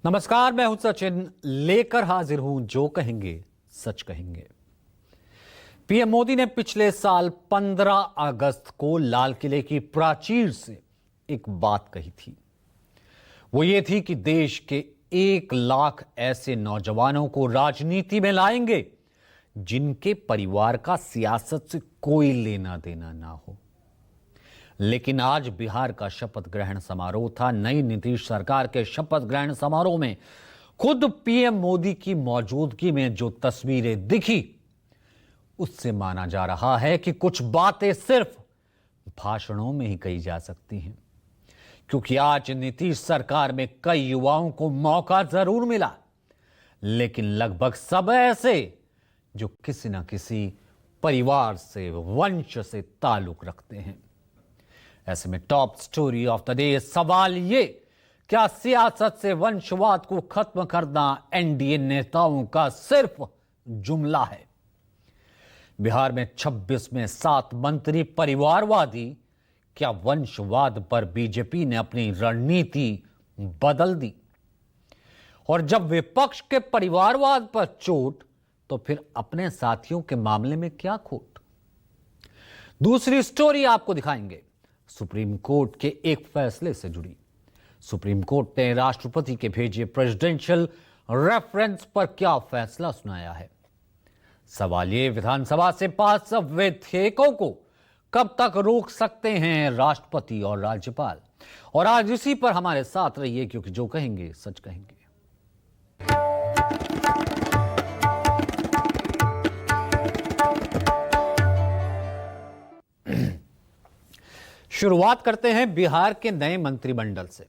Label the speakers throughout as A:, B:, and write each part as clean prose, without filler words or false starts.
A: नमस्कार, मैं हूं सचिन, लेकर हाजिर हूं जो कहेंगे सच कहेंगे। पीएम मोदी ने पिछले साल 15 अगस्त को लाल किले की प्राचीर से एक बात कही थी। वो ये थी कि देश के 1 लाख ऐसे नौजवानों को राजनीति में लाएंगे जिनके परिवार का सियासत से कोई लेना देना ना हो। लेकिन आज बिहार का शपथ ग्रहण समारोह था। नई नीतीश सरकार के शपथ ग्रहण समारोह में खुद पीएम मोदी की मौजूदगी में जो तस्वीरें दिखी, उससे माना जा रहा है कि कुछ बातें सिर्फ भाषणों में ही कही जा सकती हैं, क्योंकि आज नीतीश सरकार में कई युवाओं को मौका जरूर मिला, लेकिन लगभग सब ऐसे जो किसी न किसी परिवार से, वंश से ताल्लुक रखते हैं। ऐसे में top story of the day सवाल ये, क्या सियासत से वंशवाद को खत्म करना एनडीए नेताओं का सिर्फ जुमला है? बिहार में 26 में 7 मंत्री परिवारवादी। क्या वंशवाद पर बीजेपी ने अपनी रणनीति बदल दी? और जब विपक्ष के परिवारवाद पर चोट, तो फिर अपने साथियों के मामले में क्या खोट? दूसरी स्टोरी आपको दिखाएंगे सुप्रीम कोर्ट के एक फैसले से जुड़ी। सुप्रीम कोर्ट ने राष्ट्रपति के भेजे प्रेसिडेंशियल रेफरेंस पर क्या फैसला सुनाया है? सवाल ये, विधानसभा से पास विधेयकों को कब तक रोक सकते हैं राष्ट्रपति और राज्यपाल? और आज इसी पर हमारे साथ रहिए, क्योंकि जो कहेंगे सच कहेंगे। शुरुआत करते हैं बिहार के नए मंत्रिमंडल से।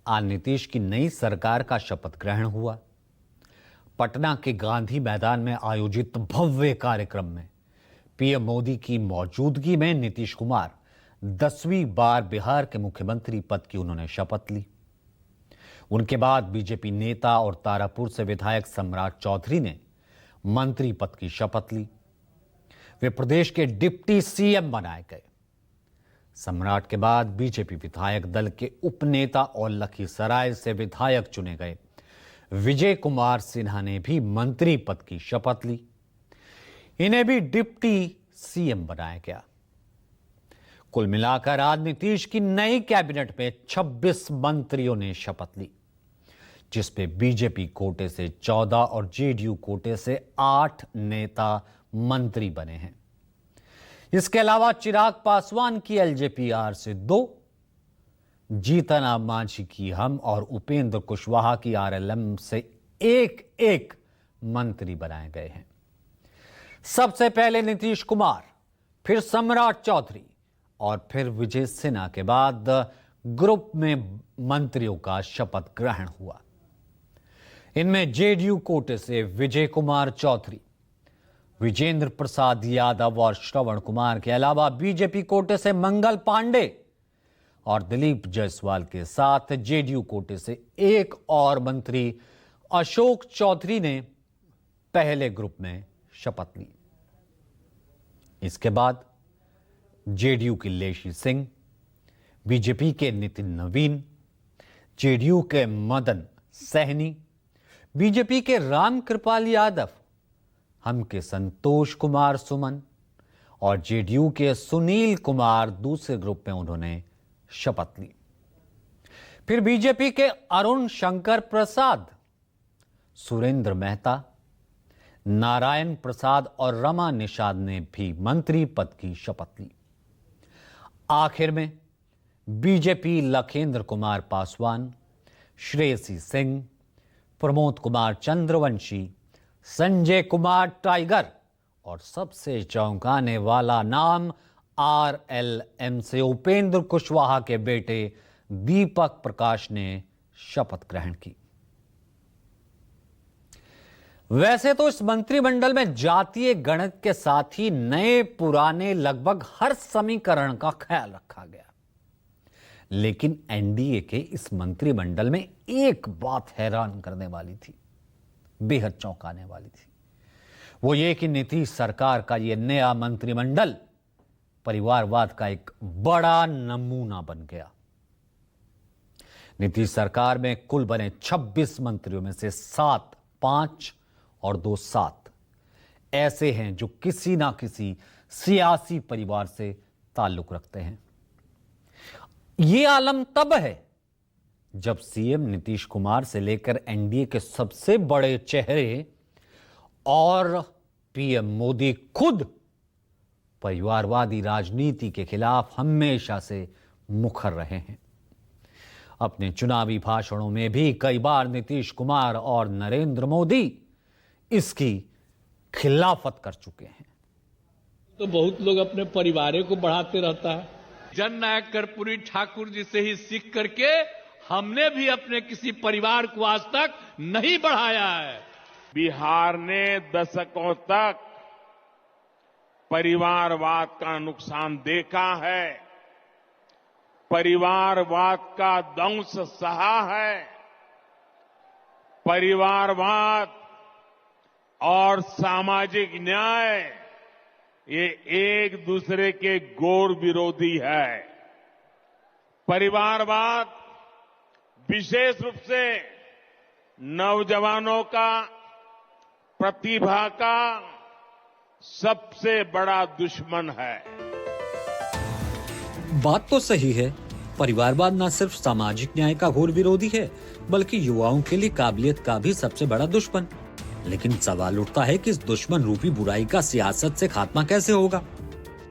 A: आज नीतीश की नई सरकार का शपथ ग्रहण हुआ। पटना के गांधी मैदान में आयोजित भव्य कार्यक्रम में पीएम मोदी की मौजूदगी में नीतीश कुमार 10वीं बार बिहार के मुख्यमंत्री पद की उन्होंने शपथ ली। उनके बाद बीजेपी नेता और तारापुर से विधायक सम्राट चौधरी ने मंत्री पद की शपथ ली। वे प्रदेश के डिप्टी सीएम बनाए गए। सम्राट के बाद बीजेपी विधायक दल के उपनेता और लखीसराय से विधायक चुने गए विजय कुमार सिन्हा ने भी मंत्री पद की शपथ ली। इन्हें भी डिप्टी सीएम बनाया गया। कुल मिलाकर आज नीतीश की नई कैबिनेट में 26 मंत्रियों ने शपथ ली, जिसमें बीजेपी कोटे से 14 और जेडीयू कोटे से 8 नेता मंत्री बने हैं। इसके अलावा चिराग पासवान की एलजेपीआर से 2, जीतन राम मांझी की हम और उपेंद्र कुशवाहा की आरएलएम से एक मंत्री बनाए गए हैं। सबसे पहले नीतीश कुमार, फिर सम्राट चौधरी और फिर विजय सिन्हा के बाद ग्रुप में मंत्रियों का शपथ ग्रहण हुआ। इनमें जेडीयू कोटे से विजय कुमार चौधरी, विजेंद्र प्रसाद यादव और श्रवण कुमार के अलावा बीजेपी कोटे से मंगल पांडे और दिलीप जायसवाल के साथ जेडीयू कोटे से एक और मंत्री अशोक चौधरी ने पहले ग्रुप में शपथ ली। इसके बाद जेडीयू की लेशी सिंह, बीजेपी के नितिन नवीन, जेडीयू के मदन सहनी, बीजेपी के रामकृपाल यादव, हम के संतोष कुमार सुमन और जेडीयू के सुनील कुमार दूसरे ग्रुप में उन्होंने शपथ ली। फिर बीजेपी के अरुण शंकर प्रसाद, सुरेंद्र मेहता, नारायण प्रसाद और रमा निषाद ने भी मंत्री पद की शपथ ली। आखिर में बीजेपी लखेंद्र कुमार पासवान, श्रेयसी सिंह, प्रमोद कुमार चंद्रवंशी, संजय कुमार टाइगर और सबसे चौंकाने वाला नाम आरएलएम से उपेंद्र कुशवाहा के बेटे दीपक प्रकाश ने शपथ ग्रहण की। वैसे तो इस मंत्रिमंडल में जातीय गणित के साथ ही नए पुराने लगभग हर समीकरण का ख्याल रखा गया, लेकिन एनडीए के इस मंत्रिमंडल में एक बात हैरान करने वाली थी, बेहद चौंकाने वाली थी। वो ये कि नीतीश सरकार का यह नया मंत्रिमंडल परिवारवाद का एक बड़ा नमूना बन गया। नीतीश सरकार में कुल बने 26 मंत्रियों में से 7 5 और 2 7 ऐसे हैं जो किसी ना किसी सियासी परिवार से ताल्लुक रखते हैं। यह आलम तब है जब सीएम नीतीश कुमार से लेकर एनडीए के सबसे बड़े चेहरे और पीएम मोदी खुद परिवारवादी राजनीति के खिलाफ हमेशा से मुखर रहे हैं। अपने चुनावी भाषणों में भी कई बार नीतीश कुमार और नरेंद्र मोदी इसकी खिलाफत कर चुके हैं।
B: तो बहुत लोग अपने परिवार को बढ़ाते रहता है। जननायक कर्पूरी ठाकुर जी से ही सीख करके हमने भी अपने किसी परिवार को आज तक नहीं बढ़ाया है।
C: बिहार ने दशकों तक परिवारवाद का नुकसान देखा है, परिवारवाद का दंश सहा है। परिवारवाद और सामाजिक न्याय ये एक दूसरे के घोर विरोधी है। परिवारवाद विशेष रूप से नौजवानों का, प्रतिभा का सबसे बड़ा दुश्मन है।
D: बात तो सही है, परिवारवाद न सिर्फ सामाजिक न्याय का घोर विरोधी है बल्कि युवाओं के लिए काबिलियत का भी सबसे बड़ा दुश्मन। लेकिन सवाल उठता है कि इस दुश्मन रूपी बुराई का सियासत से खात्मा कैसे होगा?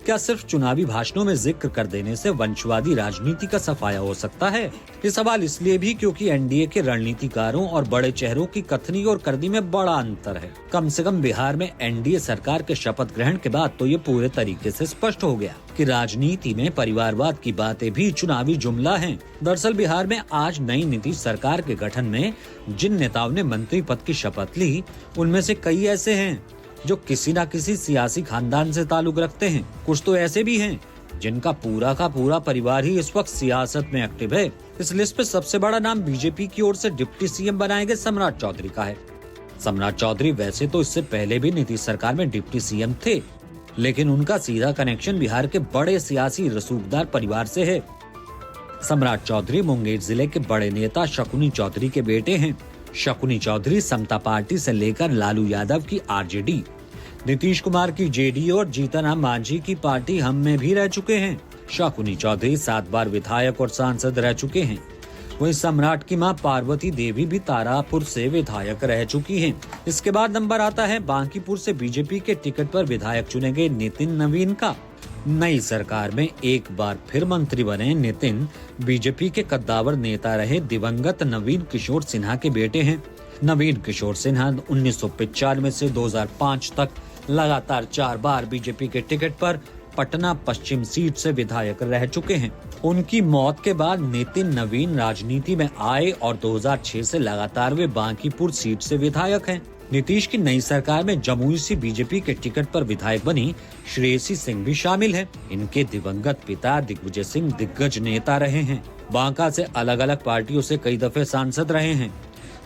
D: क्या सिर्फ चुनावी भाषणों में जिक्र कर देने से वंशवादी राजनीति का सफाया हो सकता है? ये सवाल इसलिए भी क्योंकि एनडीए के रणनीतिकारों और बड़े चेहरों की कथनी और करनी में बड़ा अंतर है। कम से कम बिहार में एनडीए सरकार के शपथ ग्रहण के बाद तो ये पूरे तरीके से स्पष्ट हो गया कि राजनीति में परिवारवाद की बातें भी चुनावी जुमला हैं। दरअसल बिहार में आज नई नीतीश सरकार के गठन में जिन नेताओं ने मंत्री पद की शपथ ली, उनमें से कई ऐसे हैं जो किसी न किसी सियासी खानदान से ताल्लुक रखते हैं। कुछ तो ऐसे भी हैं जिनका पूरा का पूरा परिवार ही इस वक्त सियासत में एक्टिव है। इस लिस्ट पे सबसे बड़ा नाम बीजेपी की ओर से डिप्टी सीएम बनाए गए सम्राट चौधरी का है। सम्राट चौधरी वैसे तो इससे पहले भी नीतीश सरकार में डिप्टी सीएम थे, लेकिन उनका सीधा कनेक्शन बिहार के बड़े सियासी रसूखदार परिवार से है। सम्राट चौधरी मुंगेर जिले के बड़े नेता शकुनी चौधरी के बेटे हैं। शकुनी चौधरी समता पार्टी से लेकर लालू यादव की आरजेडी, नीतीश कुमार की जेडी और जीतन राम मांझी की पार्टी हम में भी रह चुके हैं। शकुनी चौधरी 7 बार विधायक और सांसद रह चुके हैं। वहीं सम्राट की मां पार्वती देवी भी तारापुर से विधायक रह चुकी हैं। इसके बाद नंबर आता है बांकीपुर से बीजेपी के टिकट पर विधायक चुने गए नितिन नवीन का। नई सरकार में एक बार फिर मंत्री बने नितिन बीजेपी के कद्दावर नेता रहे दिवंगत नवीन किशोर सिन्हा के बेटे हैं। नवीन किशोर सिन्हा 1995 से 2005 तक लगातार 4 बार बीजेपी के टिकट पर पटना पश्चिम सीट से विधायक रह चुके हैं। उनकी मौत के बाद नितिन नवीन राजनीति में आए और 2006 से लगातार वे बांकीपुर सीट से विधायक हैं। नीतीश की नई सरकार में जमुई से बीजेपी के टिकट पर विधायक बनी श्रेयसी सिंह भी शामिल है। इनके दिवंगत पिता दिग्विजय सिंह दिग्गज नेता रहे हैं। बांका से अलग अलग पार्टियों से कई दफे सांसद रहे हैं।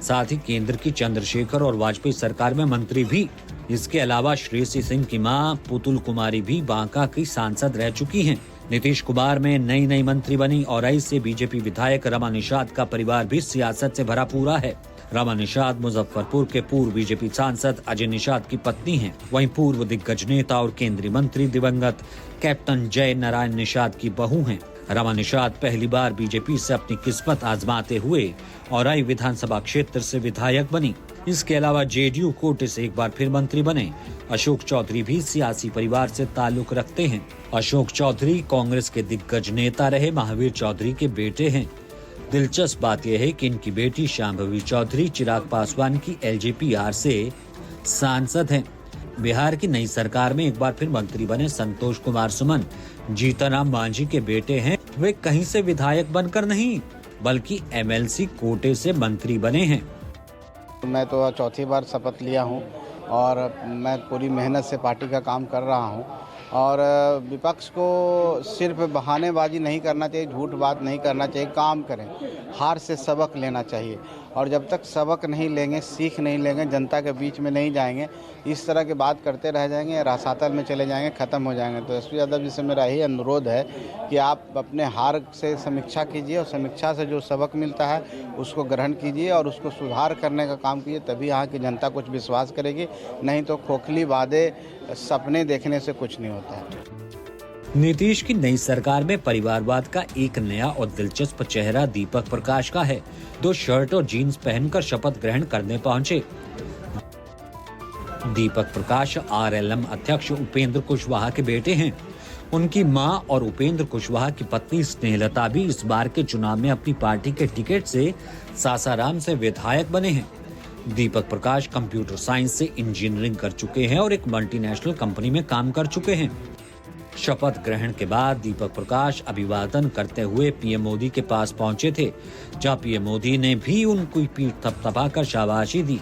D: साथ ही केंद्र की चंद्रशेखर और वाजपेयी सरकार में मंत्री भी। इसके अलावा श्रेयसी सिंह की मां पुतुल कुमारी भी बांका की सांसद रह चुकी हैं। नीतीश कुमार में नई मंत्री बनी और से बीजेपी विधायक रमा निषाद का परिवार भी सियासत से भरा पूरा है। रमा निषाद मुजफ्फरपुर के पूर्व बीजेपी सांसद अजय निषाद की पत्नी हैं। वहीं पूर्व दिग्गज नेता और केंद्रीय मंत्री दिवंगत कैप्टन जय नारायण निषाद की बहू हैं। रमा निषाद पहली बार बीजेपी से अपनी किस्मत आजमाते हुए औराई विधानसभा क्षेत्र से विधायक बनी। इसके अलावा जेडीयू कोटे से एक बार फिर मंत्री बने अशोक चौधरी भी सियासी परिवार से ताल्लुक रखते हैं। अशोक चौधरी कांग्रेस के दिग्गज नेता रहे महावीर चौधरी के बेटे हैं। दिलचस्प बात यह है कि इनकी बेटी शांभवी चौधरी चिराग पासवान की एलजेपी से सांसद हैं। बिहार की नई सरकार में एक बार फिर मंत्री बने संतोष कुमार सुमन जीतन राम मांझी के बेटे हैं। वे कहीं से विधायक बनकर नहीं बल्कि एमएलसी कोटे से मंत्री बने हैं।
E: मैं तो 4थी बार शपथ लिया हूं और मैं पूरी मेहनत से पार्टी का काम कर रहा हूं और विपक्ष को सिर्फ बहानेबाजी नहीं करना चाहिए, झूठ बात नहीं करना चाहिए, काम करें, हार से सबक लेना चाहिए। और जब तक सबक नहीं लेंगे, सीख नहीं लेंगे, जनता के बीच में नहीं जाएंगे, इस तरह की बात करते रह जाएंगे, रसातल में चले जाएंगे, ख़त्म हो जाएंगे। तो एसपी यादव जी से मेरा यही अनुरोध है कि आप अपने हार से समीक्षा कीजिए और समीक्षा से जो सबक मिलता है उसको ग्रहण कीजिए और उसको सुधार करने का काम कीजिए, तभी यहाँ की जनता कुछ विश्वास करेगी। नहीं तो खोखली वादे, सपने देखने से कुछ नहीं होता है।
D: नीतीश की नई सरकार में परिवारवाद का एक नया और दिलचस्प चेहरा दीपक प्रकाश का है। 2 शर्ट और जीन्स पहनकर शपथ ग्रहण करने पहुंचे। दीपक प्रकाश आरएलएम अध्यक्ष उपेंद्र कुशवाहा के बेटे हैं। उनकी मां और उपेंद्र कुशवाहा की पत्नी स्नेहलता भी इस बार के चुनाव में अपनी पार्टी के टिकट से सासाराम से विधायक बने हैं। दीपक प्रकाश कंप्यूटर साइंस से इंजीनियरिंग कर चुके हैं और एक मल्टीनेशनल कंपनी में काम कर चुके हैं। शपथ ग्रहण के बाद दीपक प्रकाश अभिवादन करते हुए पीएम मोदी के पास पहुंचे थे, जहां पीएम मोदी ने भी उनको पीठ थपथपाकर शाबाशी दी।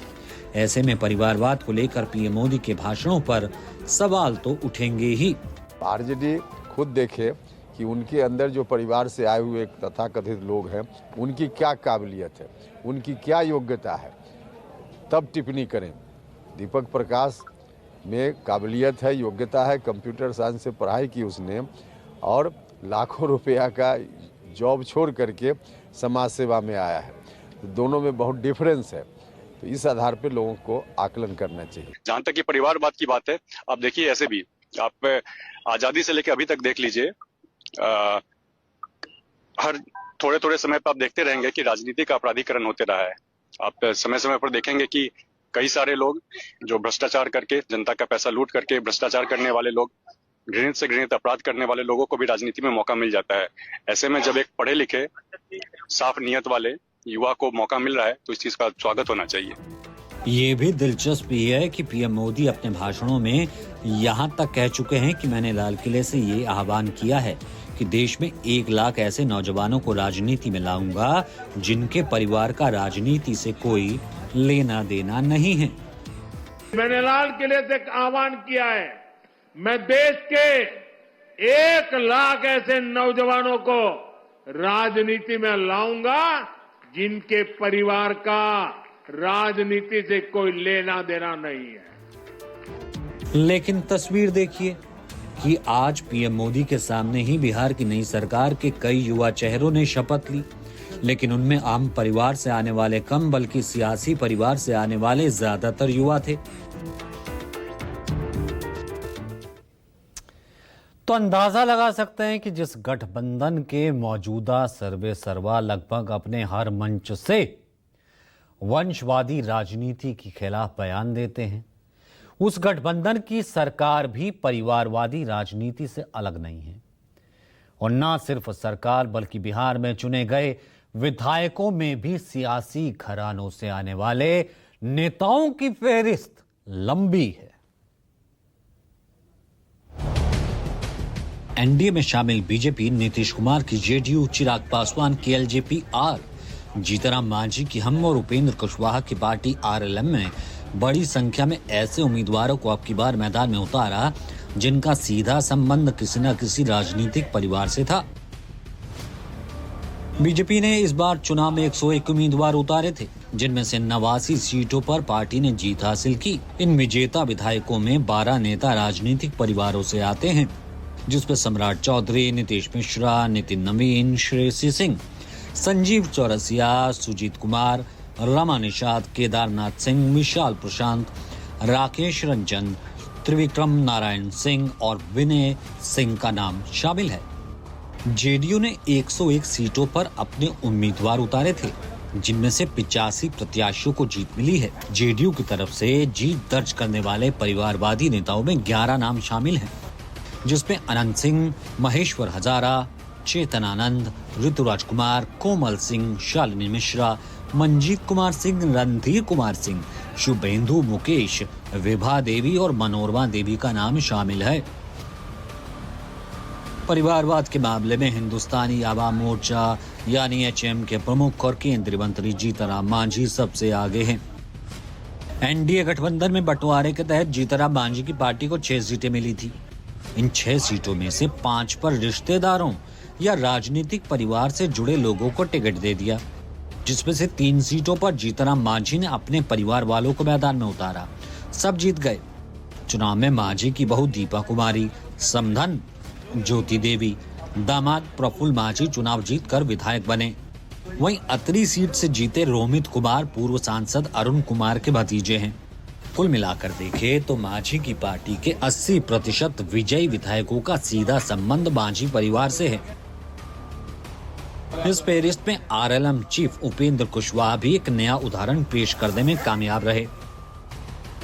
D: ऐसे में परिवारवाद को लेकर पीएम मोदी के भाषणों पर सवाल तो उठेंगे ही।
F: आरजेडी खुद देखे कि उनके अंदर जो परिवार से आए हुए तथाकथित लोग हैं, उनकी क्या काबिलियत है, उनकी क्या योग्यता है, तब टिप्पणी करें। दीपक प्रकाश में काबिलियत है, योग्यता है, कंप्यूटर साइंस से पढ़ाई की उसने और लाखों रुपया का जॉब छोड़ करके समाज सेवा में आया है। तो दोनों में बहुत डिफरेंस है। तो इस आधार पर लोगों को आकलन करना चाहिए।
G: जहां तक ये परिवारवाद की बात है, आप देखिए ऐसे भी आप आजादी से लेकर अभी तक देख लीजिए, हर थोड़े थोड़े समय पर आप देखते रहेंगे कि राजनीति का अपराधीकरण होते रहा है। आप समय समय पर देखेंगे कि कई सारे लोग जो भ्रष्टाचार करके, जनता का पैसा लूट करके भ्रष्टाचार करने वाले लोग, घृणित से घृणित अपराध करने वाले लोगों को भी राजनीति में मौका मिल जाता है। ऐसे में जब एक पढ़े लिखे, साफ नियत वाले युवा को मौका मिल रहा है तो इस चीज का स्वागत होना चाहिए।
D: ये भी दिलचस्प है कि पीएम मोदी अपने भाषणों में यहाँ तक कह चुके हैं कि मैंने लाल किले से ये आह्वान किया है कि देश में 1 लाख ऐसे नौजवानों को राजनीति में लाऊंगा जिनके परिवार का राजनीति से कोई लेना देना नहीं है।
C: मैंने लाल किले से एक आह्वान किया है, मैं देश के 1 लाख ऐसे नौजवानों को राजनीति में लाऊंगा जिनके परिवार का राजनीति से कोई लेना देना नहीं है।
D: लेकिन तस्वीर देखिए कि आज पीएम मोदी के सामने ही बिहार की नई सरकार के कई युवा चेहरों ने शपथ ली, लेकिन उनमें आम परिवार से आने वाले कम बल्कि सियासी परिवार से आने वाले ज्यादातर युवा थे।
A: तो अंदाजा लगा सकते हैं कि जिस गठबंधन के मौजूदा सर्वे सर्वा लगभग अपने हर मंच से वंशवादी राजनीति के खिलाफ बयान देते हैं, उस गठबंधन की सरकार भी परिवारवादी राजनीति से अलग नहीं है। और न सिर्फ सरकार बल्कि बिहार में चुने गए विधायकों में भी सियासी घरानों से आने वाले नेताओं की फेहरिस्त लंबी है।
D: एनडीए में शामिल बीजेपी, नीतीश कुमार की जेडीयू, चिराग पासवान की एलजेपी आर, जीतनराम मांझी की हम और उपेंद्र कुशवाहा की पार्टी आरएलएम में बड़ी संख्या में ऐसे उम्मीदवारों को अब की बार मैदान में उतारा जिनका सीधा संबंध किसी न किसी राजनीतिक परिवार से था। बीजेपी ने इस बार चुनाव में 101 उम्मीदवार उतारे थे, जिनमें से 89 सीटों पर पार्टी ने जीत हासिल की। इन विजेता विधायकों में 12 नेता राजनीतिक परिवारों से आते हैं, जिसमें सम्राट चौधरी, नीतीश मिश्रा, नितिन नवीन, श्रेयसी सिंह, संजीव चौरसिया, सुजीत कुमार, रमा निषाद, केदारनाथ सिंह, विशाल प्रशांत, राकेश रंजन, त्रिविक्रम नारायण सिंह और विनय सिंह का नाम शामिल है। जेडीयू ने 101 सीटों पर अपने उम्मीदवार उतारे थे, जिनमें से 85 प्रत्याशियों को जीत मिली है। जेडीयू की तरफ से जीत दर्ज करने वाले परिवारवादी नेताओं में 11 नाम शामिल हैं, जिसमें अनंत सिंह, महेश्वर हजारा, चेतन आनंद, ऋतुराज कुमार, कोमल सिंह, शालिनी मिश्रा, मंजीत कुमार सिंह, रणधीर कुमार सिंह, शुभेंदु मुकेश, विभा देवी और मनोरमा देवी का नाम शामिल है। परिवारवाद के मामले में हिंदुस्तानी आवाम मोर्चा यानी एचएम के प्रमुख और केंद्रीय मंत्री जीतनराम मांझी सबसे आगे हैं। एनडीए गठबंधन में बंटवारे के तहत जीतनराम मांझी की पार्टी को 6 सीटें मिली थी। इन 6 सीटों में से 5 पर रिश्तेदारों या राजनीतिक परिवार से जुड़े लोगों को टिकट दे दिया, जिसमें से 3 सीटों पर जीतनराम मांझी ने अपने परिवार वालों को मैदान में उतारा। सब जीत गए। चुनाव में मांझी की बहू दीपा कुमारी, समधन ज्योति देवी, दामाद प्रफुल्ल मांझी चुनाव जीतकर विधायक बने। वहीं अतरी सीट से जीते रोमित कुमार पूर्व सांसद अरुण कुमार के भतीजे हैं। कुल मिलाकर देखे तो मांझी की पार्टी के 80% विजयी विधायकों का सीधा संबंध मांझी परिवार से है। इस फेहरिस्त में आरएलएम चीफ उपेंद्र कुशवाहा भी एक नया उदाहरण पेश करने में कामयाब रहे।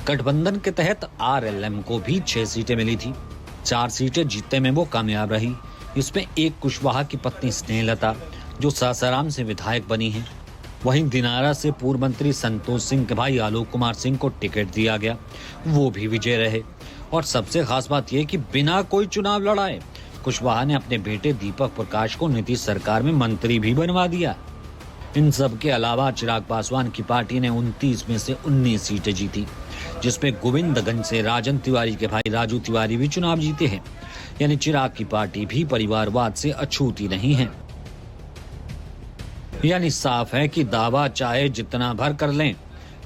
D: गठबंधन के तहत आरएलएम को भी 6 सीटें मिली थी। 4 सीटें जीतने में वो कामयाब रही। इसमें एक कुशवाहा की पत्नी स्नेहलता, जो सासाराम से विधायक बनी हैं। वहीं दिनारा से पूर्व मंत्री संतोष सिंह के भाई आलोक कुमार सिंह को टिकट दिया गया, वो भी विजय रहे। और सबसे खास बात यह कि बिना कोई चुनाव लड़ाए कुशवाहा ने अपने बेटे दीपक प्रकाश को नीतीश सरकार में मंत्री भी बनवा दिया। इन सब के अलावा चिराग पासवान की पार्टी ने 29 में से 19 सीटें जीती, जिसमें गोविंदगंज से राजन तिवारी के भाई राजू तिवारी भी चुनाव जीते हैं। यानी चिराग की पार्टी भी परिवारवाद से अछूती नहीं है। यानी साफ है कि दावा चाहे जितना भर कर लें,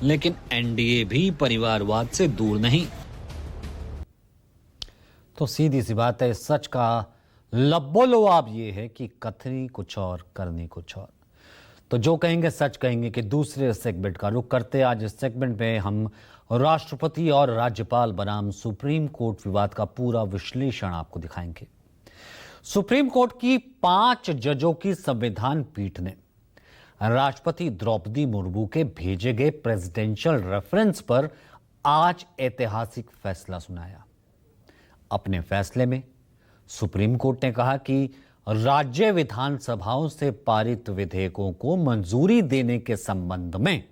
D: लेकिन एनडीए भी परिवारवाद से दूर नहीं।
A: तो सीधी सी बात है, सच का लब्बो-लुआब ये है कि कथनी कुछ और करनी कुछ और। तो जो कहेंगे सच कहेंगे कि दूसरे सेगमेंट का रुख करते आज इस सेगमेंट में हम राष्ट्रपति और राज्यपाल बनाम सुप्रीम कोर्ट विवाद का पूरा विश्लेषण आपको दिखाएंगे। सुप्रीम कोर्ट की 5 जजों की संविधान पीठ ने राष्ट्रपति द्रौपदी मुर्मू के भेजे गए प्रेसिडेंशियल रेफरेंस पर आज ऐतिहासिक फैसला सुनाया। अपने फैसले में सुप्रीम कोर्ट ने कहा कि राज्य विधानसभाओं से पारित विधेयकों को मंजूरी देने के संबंध में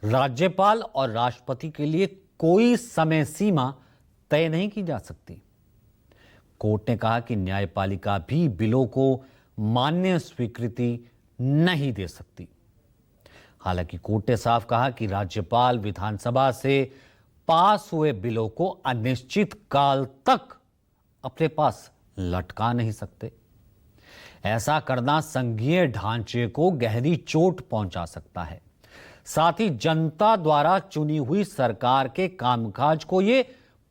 A: राज्यपाल और राष्ट्रपति के लिए कोई समय सीमा तय नहीं की जा सकती। कोर्ट ने कहा कि न्यायपालिका भी बिलों को मान्य स्वीकृति नहीं दे सकती। हालांकि कोर्ट ने साफ कहा कि राज्यपाल विधानसभा से पास हुए बिलों को अनिश्चित काल तक अपने पास लटका नहीं सकते। ऐसा करना संघीय ढांचे को गहरी चोट पहुंचा सकता है। साथ ही जनता द्वारा चुनी हुई सरकार के कामकाज को यह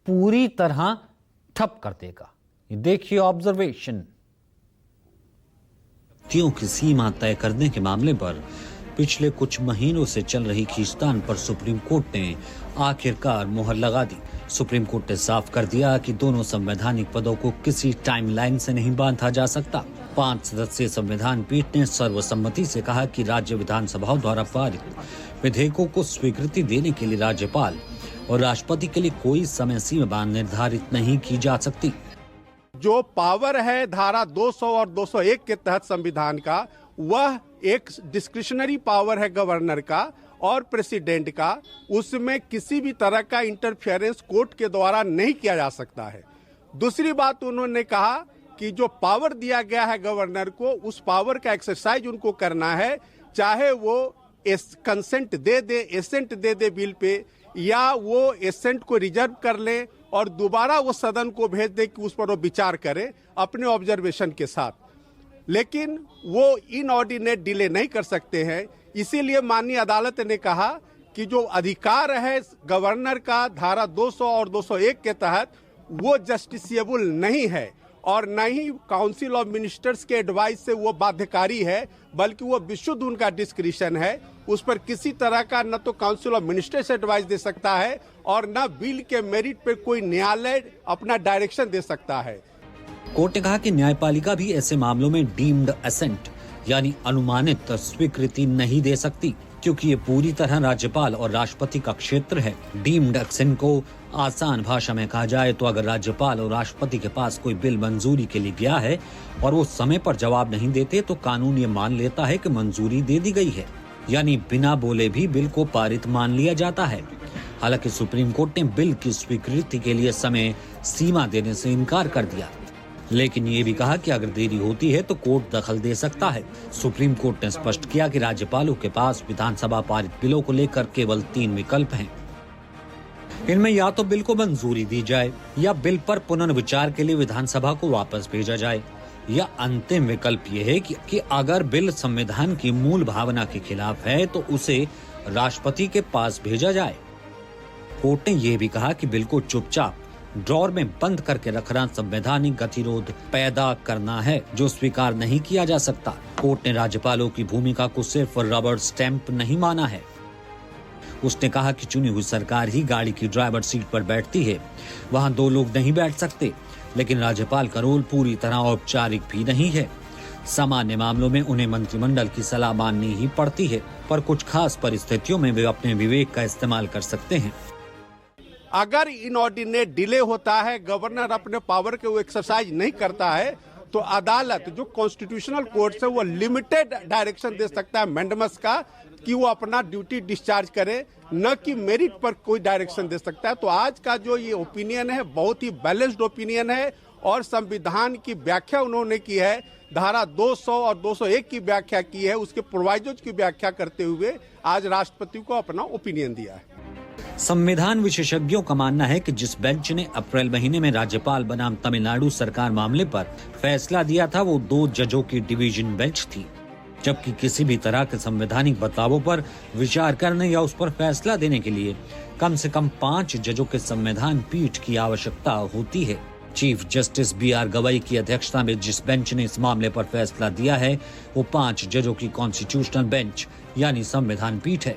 A: पूरी तरह ठप कर देगा। ये देखिए ऑब्जर्वेशन।
D: व्यक्तियों की सीमा तय करने के मामले पर पिछले कुछ महीनों से चल रही खींचतान पर सुप्रीम कोर्ट ने आखिरकार मुहर लगा दी। सुप्रीम कोर्ट ने साफ कर दिया कि दोनों संवैधानिक पदों को किसी टाइमलाइन से नहीं बांधा जा सकता। 5 सदस्यीय संविधान पीठ ने सर्वसम्मति से कहा कि राज्य विधानसभाओं द्वारा पारित विधेयकों को स्वीकृति देने के लिए राज्यपाल और राष्ट्रपति के लिए कोई समय सीमा निर्धारित नहीं की जा सकती।
H: जो पावर है धारा 200 और 201 के तहत संविधान का, वह एक डिस्क्रिशनरी पावर है गवर्नर का और प्रेसिडेंट का। उसमें किसी भी तरह का इंटरफेरेंस कोर्ट के द्वारा नहीं किया जा सकता है। दूसरी बात उन्होंने कहा कि जो पावर दिया गया है गवर्नर को, उस पावर का एक्सरसाइज उनको करना है, चाहे वो कंसेंट दे दे, एसेंट दे दे बिल पे, या वो एसेंट को रिजर्व कर ले और दोबारा वो सदन को भेज दे कि उस पर वो विचार करे अपने ऑब्जर्वेशन के साथ। लेकिन वो इनऑर्डिनेट डिले नहीं कर सकते हैं। इसीलिए माननीय अदालत ने कहा कि जो अधिकार है गवर्नर का धारा 200 और 201 के तहत, वो जस्टिसिएबल नहीं है और न ही काउंसिल ऑफ मिनिस्टर्स के एडवाइस से वो बाध्यकारी है, बल्कि वो विशुद्ध उनका डिस्क्रिशन है। उस पर किसी तरह का न तो काउंसिल ऑफ मिनिस्टर्स एडवाइस दे सकता है और न बिल के मेरिट पर कोई न्यायालय अपना डायरेक्शन दे सकता है।
D: कोर्ट ने कहा कि न्यायपालिका भी ऐसे मामलों में डीम्ड एसेंट यानी अनुमानित स्वीकृति नहीं दे सकती, क्योंकि ये पूरी तरह राज्यपाल और राष्ट्रपति का क्षेत्र है। डीम्ड एसेंट को आसान भाषा में कहा जाए तो अगर राज्यपाल और राष्ट्रपति के पास कोई बिल मंजूरी के लिए गया है और वो समय पर जवाब नहीं देते, तो कानून ये मान लेता है कि मंजूरी दे दी गई है, यानी बिना बोले भी बिल को पारित मान लिया जाता है। हालांकि सुप्रीम कोर्ट ने बिल की स्वीकृति के लिए समय सीमा देने से इनकार कर दिया, लेकिन ये भी कहा कि अगर देरी होती है तो कोर्ट दखल दे सकता है। सुप्रीम कोर्ट ने स्पष्ट किया कि राज्यपालों के पास विधानसभा पारित बिलों को लेकर केवल 3 विकल्प हैं। इनमें या तो बिल को मंजूरी दी जाए या बिल पर पुनर्विचार के लिए विधानसभा को वापस भेजा जाए, या अंतिम विकल्प ये है कि अगर बिल संविधान की मूल भावना के खिलाफ है तो उसे राष्ट्रपति के पास भेजा जाए। कोर्ट ने यह भी कहा कि बिल को चुपचाप ड्रॉर में बंद करके रखना संवैधानिक गतिरोध पैदा करना है जो स्वीकार नहीं किया जा सकता। कोर्ट ने राज्यपालों की भूमिका को सिर्फ रबर स्टैंप नहीं माना है। उसने कहा कि चुनी हुई सरकार ही गाड़ी की ड्राइवर सीट पर बैठती है, वहां दो लोग नहीं बैठ सकते, लेकिन राज्यपाल का रोल पूरी तरह औपचारिक भी नहीं है। सामान्य मामलों में उन्हें मंत्रिमंडल की सलाह माननी ही पड़ती है, पर कुछ खास परिस्थितियों में वे अपने विवेक का इस्तेमाल कर सकते हैं।
H: अगर इनऑर्डिनेट डिले होता है, गवर्नर अपने पावर के वो एक्सरसाइज नहीं करता है, तो अदालत जो कॉन्स्टिट्यूशनल कोर्ट से वो लिमिटेड डायरेक्शन दे सकता है मैंडेमस का कि वो अपना ड्यूटी डिस्चार्ज करे, न कि मेरिट पर कोई डायरेक्शन दे सकता है। तो आज का जो ये ओपिनियन है बहुत ही बैलेंस्ड ओपिनियन है और संविधान की व्याख्या उन्होंने की है, धारा 200 और 201 की व्याख्या की है, उसके प्रोवाइजोज की व्याख्या करते हुए आज राष्ट्रपति को अपना ओपिनियन दिया है।
D: संविधान विशेषज्ञों का मानना है कि जिस बेंच ने अप्रैल महीने में राज्यपाल बनाम तमिलनाडु सरकार मामले पर फैसला दिया था वो 2 जजों की डिवीजन बेंच थी, जबकि किसी भी तरह के संवैधानिक बदलावों पर विचार करने या उस पर फैसला देने के लिए कम से कम 5 जजों के संविधान पीठ की आवश्यकता होती है। चीफ जस्टिस BR गवई की अध्यक्षता में जिस बेंच ने इस मामले पर फैसला दिया है वो 5 जजों की कॉन्स्टिट्यूशनल बेंच यानी संविधान पीठ है।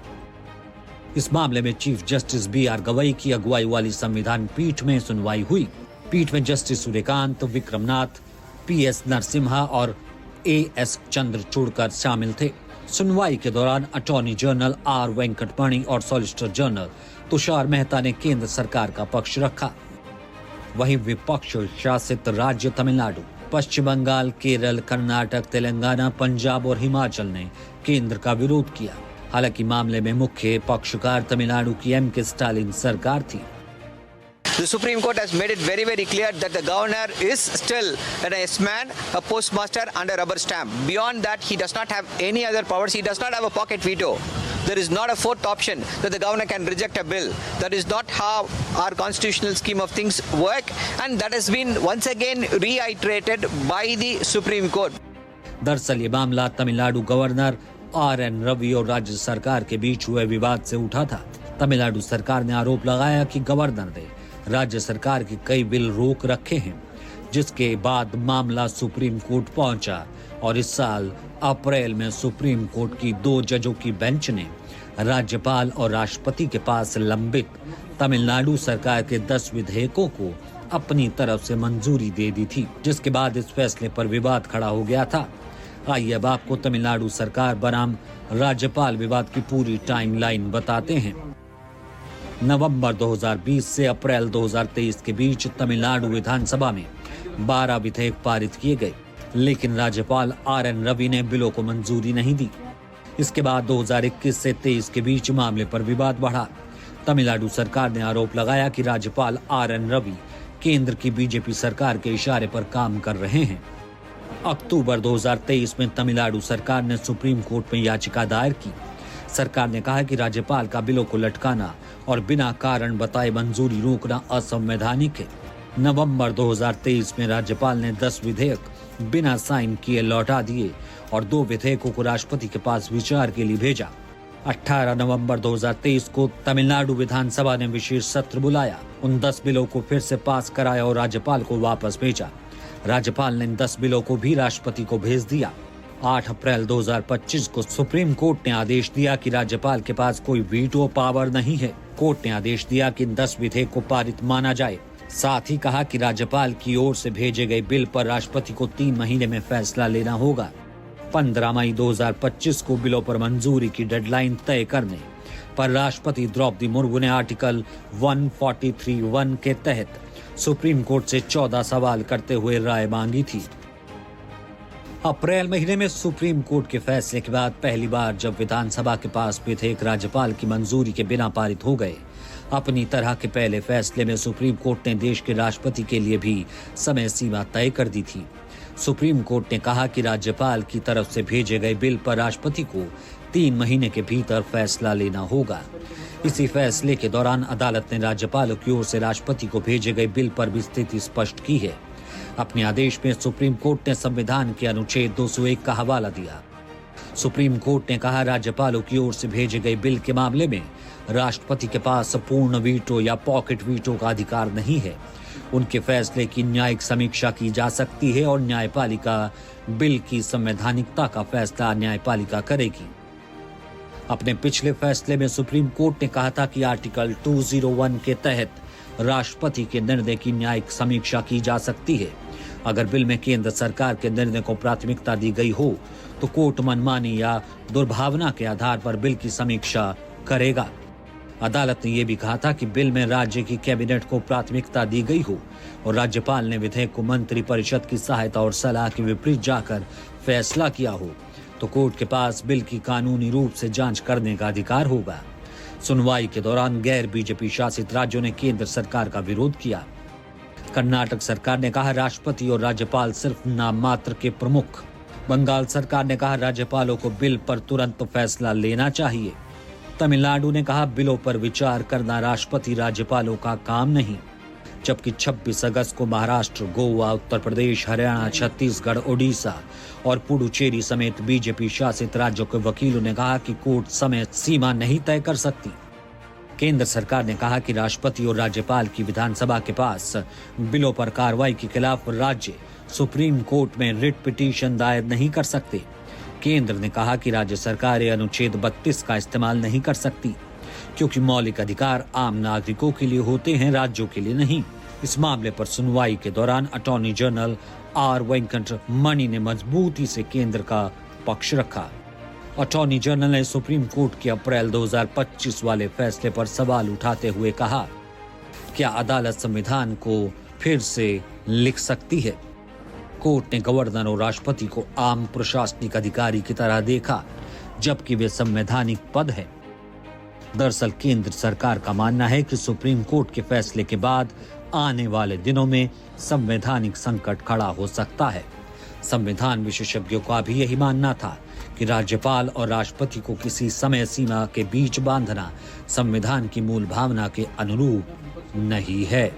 D: इस मामले में चीफ जस्टिस BR गवई की अगुवाई वाली संविधान पीठ में सुनवाई हुई। पीठ में जस्टिस सूर्यकांत, विक्रमनाथ, PS नरसिम्हा और AS चंद्रचूड़कर शामिल थे। सुनवाई के दौरान अटॉर्नी जनरल R वेंकटमणि और सॉलिसिटर जनरल तुषार मेहता ने केंद्र सरकार का पक्ष रखा। वहीं विपक्ष शासित राज्य तमिलनाडु, पश्चिम बंगाल, केरल, कर्नाटक, तेलंगाना, पंजाब और हिमाचल ने केंद्र का विरोध किया। हालांकि मामले में मुख्य पक्षकार तमिलनाडु की M.K. स्टालिन सरकार थी।
I: The Supreme Court has made it very, very clear that the governor is still an S-man, a postmaster and a rubber stamp. Beyond that, he does not have any other powers. He does not have a pocket veto. There is not a fourth option that the governor can reject a bill. That is not how our constitutional scheme of things work, and that has been once again reiterated by the Supreme Court.
D: दरअसल ये मामला Tamil Nadu governor R.N. Ravi और राज्य सरकार के बीच हुए विवाद से उठा था। तमिलनाडु सरकार ने आरोप लगाया कि गवर्नर ने राज्य सरकार के कई बिल रोक रखे हैं, जिसके बाद मामला सुप्रीम कोर्ट पहुंचा और इस साल अप्रैल में सुप्रीम कोर्ट की 2 जजों की बेंच ने राज्यपाल और राष्ट्रपति के पास लंबित तमिलनाडु सरकार के 10 विधेयकों को अपनी तरफ से मंजूरी दे दी थी, जिसके बाद इस फैसले पर विवाद खड़ा हो गया था। आइए अब आपको तमिलनाडु सरकार बनाम राज्यपाल विवाद की पूरी टाइमलाइन बताते हैं। नवंबर 2020 से अप्रैल 2023 के बीच तमिलनाडु विधानसभा में 12 विधेयक पारित किए गए, लेकिन राज्यपाल R.N. रवि ने बिलों को मंजूरी नहीं दी। इसके बाद 2021 से 23 के बीच मामले पर विवाद बढ़ा। तमिलनाडु सरकार ने आरोप लगाया कि राज्यपाल R.N. रवि केंद्र की बीजेपी सरकार के इशारे पर काम कर रहे हैं। अक्टूबर 2023 में तमिलनाडु सरकार ने सुप्रीम कोर्ट में याचिका दायर की। सरकार ने कहा कि राज्यपाल का बिलों को लटकाना और बिना कारण बताए मंजूरी रोकना असंवैधानिक है। नवंबर 2023 में राज्यपाल ने 10 विधेयक बिना साइन किए लौटा दिए और 2 विधेयकों को राष्ट्रपति के पास विचार के लिए भेजा। 18 नवंबर 2023 को तमिलनाडु विधानसभा ने विशेष सत्र बुलाया, उन 10 बिलों को फिर से पास कराया और राज्यपाल को वापस भेजा। राज्यपाल ने इन 10 बिलों को भी राष्ट्रपति को भेज दिया। 8 अप्रैल 2025 को सुप्रीम कोर्ट ने आदेश दिया कि राज्यपाल के पास कोई वीटो पावर नहीं है। कोर्ट ने आदेश दिया कि इन 10 विधेयक को पारित माना जाए। साथ ही कहा कि राज्यपाल की ओर से भेजे गए बिल पर राष्ट्रपति को 3 महीने में फैसला लेना होगा। 15 मई 2025 को बिलों पर मंजूरी की डेडलाइन तय करने पर राष्ट्रपति द्रौपदी मुर्मू ने आर्टिकल 143(1) के तहत सुप्रीम कोर्ट से 14 सवाल करते हुए राय मांगी थी। अप्रैल महीने में सुप्रीम कोर्ट के फैसले के बाद पहली बार जब विधानसभा के पास विधेयक राज्यपाल की मंजूरी के बिना पारित हो गए, अपनी तरह के पहले फैसले में सुप्रीम कोर्ट ने देश के राष्ट्रपति के लिए भी समय सीमा तय कर दी थी। सुप्रीम कोर्ट ने कहा कि राज्यपाल की तरफ से भेजे गए बिल पर राष्ट्रपति को 3 महीने के भीतर फैसला लेना होगा। इसी फैसले के दौरान अदालत ने राज्यपालों की ओर से राष्ट्रपति को भेजे गए बिल पर भी स्थिति स्पष्ट की है। अपने आदेश में सुप्रीम कोर्ट ने संविधान के अनुच्छेद 201 का हवाला दिया। सुप्रीम कोर्ट ने कहा, राज्यपालों की ओर से भेजे गए बिल के मामले में राष्ट्रपति के पास पूर्ण वीटो या पॉकेट वीटो का अधिकार नहीं है। उनके फैसले की न्यायिक समीक्षा की जा सकती है और न्यायपालिका बिल की संवैधानिकता का फैसला न्यायपालिका करेगी। अपने पिछले फैसले में सुप्रीम कोर्ट ने कहा था कि आर्टिकल 201 के तहत राष्ट्रपति के निर्णय की न्यायिक समीक्षा की जा सकती है। अगर बिल में केंद्र सरकार के निर्णय को प्राथमिकता दी गई हो तो कोर्ट मनमानी या दुर्भावना के आधार पर बिल की समीक्षा करेगा। अदालत ने यह भी कहा था कि बिल में राज्य की कैबिनेट को प्राथमिकता दी गई हो और राज्यपाल ने विधेयक को मंत्री परिषद की सहायता और सलाह के विपरीत जाकर फैसला किया हो तो कोर्ट के पास बिल की कानूनी रूप से जांच करने का अधिकार होगा। सुनवाई के दौरान गैर बीजेपी शासित राज्यों ने केंद्र सरकार का विरोध किया। कर्नाटक सरकार ने कहा, राष्ट्रपति और राज्यपाल सिर्फ नाम मात्र के प्रमुख। बंगाल सरकार ने कहा, राज्यपालों को बिल पर तुरंत फैसला लेना चाहिए। तमिलनाडु ने कहा, बिलों पर विचार करना राष्ट्रपति राज्यपालों का काम नहीं। जबकि 26 अगस्त को महाराष्ट्र, गोवा, उत्तर प्रदेश, हरियाणा, छत्तीसगढ़, ओडिशा और पुडुचेरी समेत बीजेपी शासित राज्यों के वकीलों ने कहा कि कोर्ट समय सीमा नहीं तय कर सकती। केंद्र सरकार ने कहा कि राष्ट्रपति और राज्यपाल की विधानसभा के पास बिलों पर कार्रवाई के खिलाफ राज्य सुप्रीम कोर्ट में रिट पिटीशन दायर नहीं कर सकते। केंद्र ने कहा कि राज्य सरकारें अनुच्छेद 32 का इस्तेमाल नहीं कर सकती क्योंकि मौलिक अधिकार आम नागरिकों के लिए होते हैं, राज्यों के लिए नहीं। इस मामले पर सुनवाई के दौरान अटॉर्नी जनरल आर वेंकट मणि ने मजबूती से केंद्र का पक्ष रखा। अटॉर्नी जनरल ने सुप्रीम कोर्ट के अप्रैल 2025 वाले फैसले पर सवाल उठाते हुए कहा, क्या अदालत संविधान को फिर से लिख सकती है? कोर्ट ने गवर्नर और राष्ट्रपति को आम प्रशासनिक अधिकारी की तरह देखा, जबकि वे संवैधानिक पद है। दरअसल केंद्र सरकार का मानना है कि सुप्रीम कोर्ट के फैसले के बाद आने वाले दिनों में संवैधानिक संकट खड़ा हो सकता है। संविधान विशेषज्ञों का भी यही मानना था कि राज्यपाल और राष्ट्रपति को किसी समय सीमा के बीच बांधना संविधान की मूल भावना के अनुरूप नहीं है।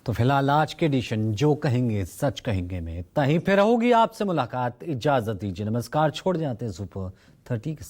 A: तो फिलहाल आज के एडिशन जो कहेंगे सच कहेंगे में इतना ही। फिर होगी आपसे मुलाकात। इजाजत दीजिए, नमस्कार। छोड़ जाते हैं सुपर 30 के साथ।